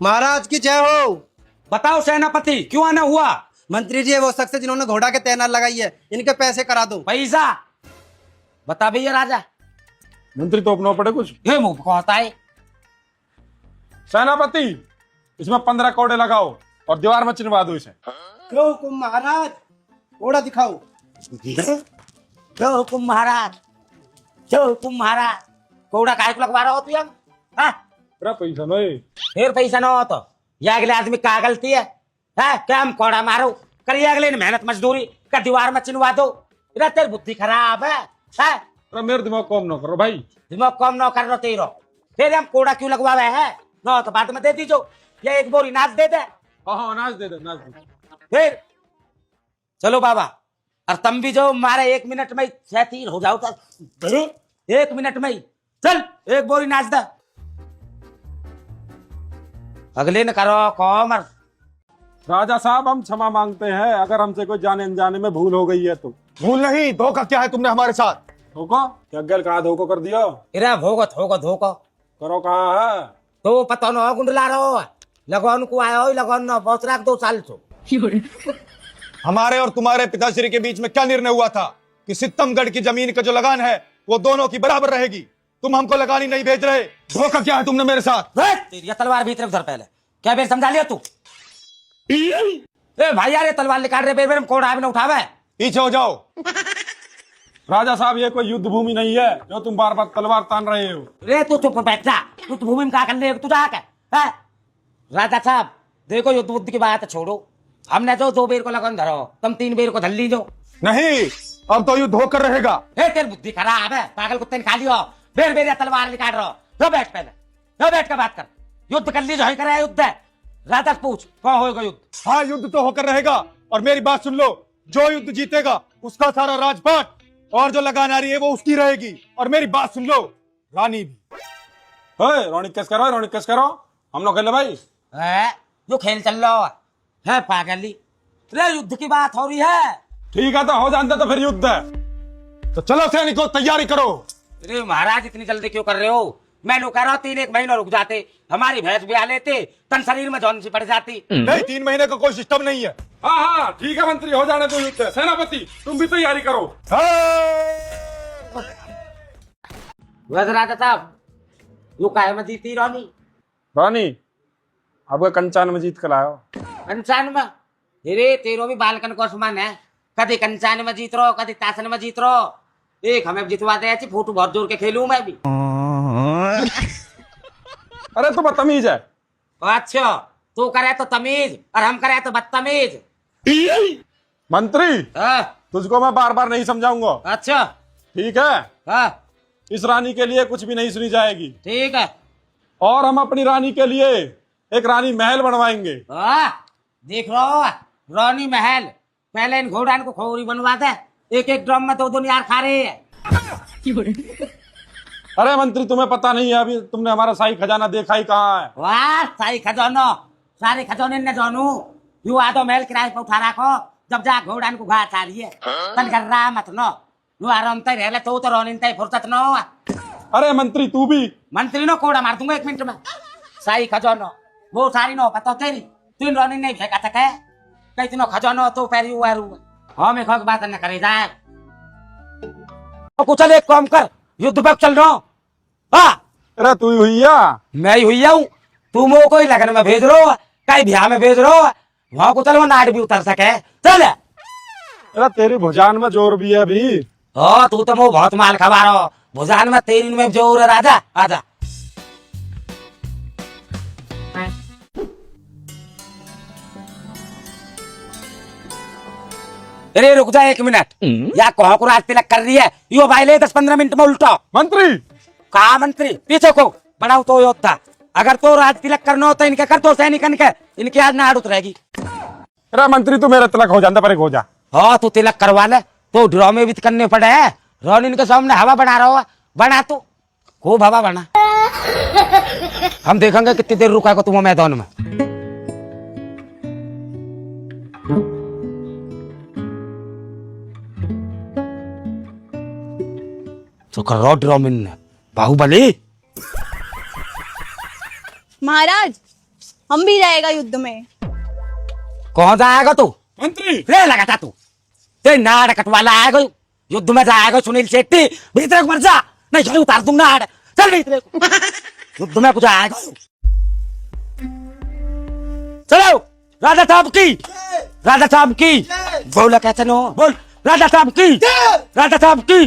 महाराज की जय हो। बताओ सेनापति, क्यों आना हुआ? मंत्री जी वो शख्स जिन्होंने घोड़ा के तैनात लगाई है, इनके पैसे करा दो। पैसा बता भैया राजा। मंत्री तो अपना पड़े कुछ। ये मुंह कहता है। सेनापति, इसमें 15 कौड़े लगाओ और दीवार में चिनवा दो इसे। क्यों हुकुम महाराज? घोड़ा दिखाओ। जो हुकुम महाराज, जो हुकुम महाराज। कोड़ा काय को लगवा रहा हो तू यार? हाँ? अरे पैसा नहीं। फिर पैसा ना हो तो ये अगले आदमी का गलती है? क्या हम कोड़ा मारो करिए अगले ने मेहनत मजदूरी का दीवार में चिनवा दो। इधर तेरी बुद्धि खराब है। अरे मेरे दिमाग कम ना करो भाई। दिमाग कम ना कर रो तेरो। फिर हम कोड़ा क्यों लगवावे है? ना तो बाद में दे दीजो, ये एक बोरी नाच दे दे। हाँ अनाज दे दे, अनाज दे। फिर चलो बाबा, और तुम भी जो मारे 1 मिनट में शैतीन हो जाओ तो 1 मिनट में ही चल एक बोरी नाच दे। अगले ने करो कौम। राजा साहब, हम क्षमा मांगते हैं अगर हमसे कोई जाने अनजाने में भूल हो गई है तो। भूल नहीं, धोखा क्या है तुमने हमारे साथ? धोखा क्या? गल कहा धोखा कर दिया? इरा भोगत होगा धोखा करो कहा है? तो पता न गुंडला रहो लगन को आयो लगन न बहुत राख 2 साल से। हमारे और तुम्हारे पिताश्री के बीच में क्या निर्णय हुआ था कि सितमगढ़ की जमीन का जो लगान है वो दोनों की बराबर रहेगी। तुम हमको लगानी नहीं भेज रहे। धोखा क्या है तुमने मेरे साथ? तेरी तलवार भीतर उधर पहले क्या बेर समझा लिया तू? ए भाई यार ये तलवार निकाल रहे बेर बेर कोड़ा भी न उठावे। पीछे हो जाओ। राजा साहब, ये कोई युद्ध भूमि नहीं है जो तुम बार बार तलवार तान रहे हो। रे तू चुप बैठ जा। तू तो भूमि में क्या करने तू जा के? राजा साहब देखो युद्ध बुद्ध की बात छोड़ो। हमने जो 2 बेर को लगन धरो, तुम 3 बेर को धर लीजो। नहीं, अब तो युद्ध होकर रहेगा। तेरी बुद्धि खराब है, पागल कुत्ते ने खा लियो। बेर बेर तलवार निकाल रहो। लो बैठ पहले, लो बैठ कर बात कर। युद्ध कर लीजिए, ही करे युद्ध है। राजा पूछ कौन होगा युद्ध? हाँ, युद्ध तो होकर रहेगा। और मेरी बात सुन लो, जो युद्ध जीतेगा उसका सारा राजपाट और जो लगान आ रही है वो उसकी रहेगी। और मेरी बात सुन लो, रानी भी। रोनी केस करो, रोनी केस करो। हम लोग खेले भाई। जो खेल चल रहा है पागली। रे युद्ध की बात हो रही है। ठीक है तो हो जानते तो फिर युद्ध है। तो चलो सैनिकों, तैयारी करो। अरे महाराज इतनी जल्दी क्यों कर रहे हो? मैं कह रहा हूँ 3-1 महीना रुक जाते, हमारी भैंस ब्याह लेते, तन शरीर में जौन सी पड़ जाती। नहीं, 3 महीने का कोई सिस्टम नहीं है। हाँ ठीक है मंत्री, हो जाने दो युद्ध। सेनापति तुम भी तैयारी करो। वैसे राजा साहब यू काहे में जीती रानी? रानी अब कंचान में जीत कर लाओ। कंचान में? अरे तेरो भी बालकन को समान है। कभी कंचान में जीत रहो, कभी तासन में जीत रहो। एक हमें जितवा दे, फोटो बहुत जोर के खेलूं मैं भी। अरे तो बदतमीज है। अच्छा, तू करे तो तमीज और हम करे तो बदतमीज। मंत्री तुझको मैं बार बार नहीं समझाऊंगा। अच्छा ठीक है। हाँ इस रानी के लिए कुछ भी नहीं सुनी जाएगी। ठीक है। और हम अपनी रानी के लिए एक रानी महल बनवाएंगे। देख लो रानी महल। पहले इन घोड़ान को खोरी बनवा दे। एक ड्रम में 2 यार खा रहे हैं। अरे मंत्री तुम्हें पता नहीं है, अभी तुमने हमारा शाही खजाना देखा ही कहाँ है। वाह शाही खजानो, सारे खजाने ने जानू। यू आदो महल किराए पे उठा रखो। जब जा घोड़ान को घाट आ रही है तन कर रहा मत नो। यू आराम तय रहले तो रोनिन तय फुर्सत न हो। अरे मंत्री तू भी। मंत्री नो कोड़ा मार दूंगा 1 मिनट में। शाही खजानो वो सारी नो पता तेरी। तीन रोनिन नहीं फेंका तक है कई तीनों खजानो तो पैरी हुआ रू। हम एक बात न करे जाए तो कुछ एक काम कर, युद्ध पर चल रहा हूँ। अरे तू ही हुई है। मैं ही हुई हूँ। तू मो कोई लगन में भेज रो, कहीं ब्याह में भेज रो, वहां को चल वो नाट भी उतर सके। चल अरे तेरी भुजान में जोर भी है अभी। तू तो मो बहुत माल खबा रहा। भुजान में तेरी में जोर है। राजा आजा। अरे रुक जा 1 मिनट। या कहो को रात तिलक कर रही है यो भाई ले 10-15 मिनट में उल्टा। मंत्री कहा मंत्री? पीछे को बढ़ाओ तो योद्धा। अगर तो राज तिलक करना होता इनके कर तो सैनिकन के, इनकी आज नाड़ उतरेगी। अरे मंत्री तू मेरा तिलक हो जाता पर हो जा। हाँ तू तिलक करवा ले तो ड्रामे भी करने पड़े है। रोनिन के सामने हवा बना रहा हो, बना तू खूब हवा बना। हम देखेंगे कितनी देर रुका को तुम मैदान में। तो करो ड्रामिन बाहुबली। महाराज हम भी जाएगा युद्ध में। कौन जाएगा तू? मंत्री रे लगाता तू ते नाड़ कटवाला आएगा युद्ध में जाएगा सुनील शेट्टी। भीतर को मर जा नहीं चल उतार दूंगा नाड़। चल भीतर को। युद्ध में कुछ आएगा। चलो राजा साहब की राजा साहब की बोला कैसे नो बोल राजा साहब की राजा साहब की